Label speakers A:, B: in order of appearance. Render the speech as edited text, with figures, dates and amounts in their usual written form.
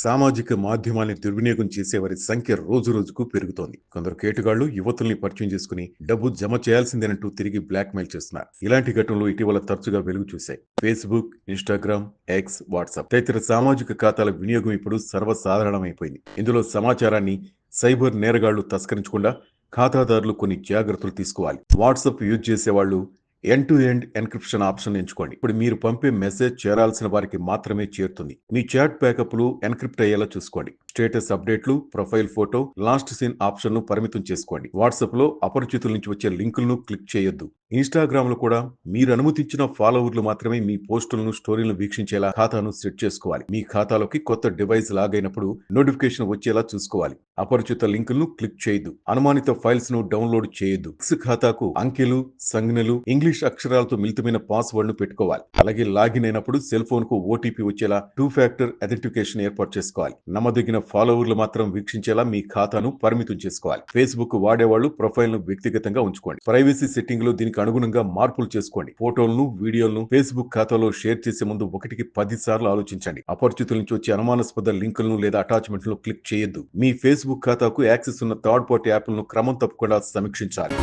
A: సామాజిక మాధ్యమాన్ని దుర్వినియోగం చేసేవారి సంఖ్య రోజురోజుకు పెరుగుతోంది. కొందరు కేటుగాళ్లు యువతుల్ని పరిచయం చేసుకుని డబ్బు జమ చేయాల్సిందేనంటూ తిరిగి బ్లాక్మెయిల్ చేస్తున్నారు. ఇలాంటి ఘటనలు ఇటీవల తరచుగా వెలుగు చూశాయి. ఫేస్బుక్, ఇన్స్టాగ్రామ్, ఎక్స్, వాట్సాప్ తదితర సామాజిక ఖాతాల వినియోగం ఇప్పుడు సర్వసాధారణమైపోయింది. ఇందులో సమాచారాన్ని సైబర్ నేరగాళ్లు తస్కరించకుండా ఖాతాదారులు కొన్ని జాగ్రత్తలు తీసుకోవాలి. వాట్సాప్ యూజ్ చేసేవాళ్లు end to end encryption option ఎంచుకోండి. ఇప్పుడు మీరు పంపే మెసేజ్ చేరాల్సిన వారికి మాత్రమే చేరుతుంది. మీ చాట్ బ్యాకప్లు ఎన్క్రిప్ట్ అయ్యేలా చూసుకోండి. స్టేటస్ అప్డేట్లు, profile photo, last seen option ను పరిమితం చేసుకోండి. వాట్సాప్ లో అపరిచితుల నుంచి వచ్చే లింకులను క్లిక్ చేయొద్దు. ఇన్స్టాగ్రామ్ లో కూడా మీరు అనుమతించిన ఫాలోవర్లు మాత్రమే మీ పోస్టులను, స్టోరీలను వీక్షించేలా ఖాతాను సెట్ చేసుకోవాలి. మీ ఖాతాలోకి కొత్త డివైస్ లాగైనప్పుడు నోటిఫికేషన్ వచ్చేలా చూసుకోవాలి. అపరిచిత లింకులను క్లిక్ చేయొద్దు. అనుమానిత ఫైల్స్ ను డౌన్లోడ్ చేయొద్దు. ఎక్స్ ఖాతాకు అంకెలు, సంజ్ఞలు, ఇంగ్లీష్ అక్షరాలతో మిళితమైన పాస్వర్డ్ ను పెట్టుకోవాలి. అలాగే లాగిన్ అయినప్పుడు సెల్ ఫోన్ కు ఓటీపీ వచ్చేలా 2 ఫ్యాక్టర్ ఐడెంటిఫికేషన్ ఏర్పాటు చేసుకోవాలి. నమ్మదగిన ఫాలోవర్లు మాత్రం వీక్షించేలా మీ ఖాతాను పరిమితం చేసుకోవాలి. ఫేస్బుక్ వాడేవాళ్లు ప్రొఫైల్ ను వ్యక్తిగతంగా ఉంచుకోండి. ప్రైవసీ సెట్టింగ్ లో దీనికి అనుగుణంగా మార్పులు చేసుకోండి. ఫోటోలను, వీడియోలను ఫేస్బుక్ ఖాతాలో షేర్ చేసే ముందు 1కి 10 సార్లు ఆలోచించండి. అపరిచితుల నుంచి వచ్చే అనుమానాస్పద లింకులను లేదా అటాచ్మెంట్లను క్లిక్ చేయొద్దు. మీ ఫేస్బుక్ ఖాతాకు యాక్సెస్ ఉన్న థర్డ్ పార్టీ యాప్లను క్రమం తప్పకుండా సమీక్షించాలి.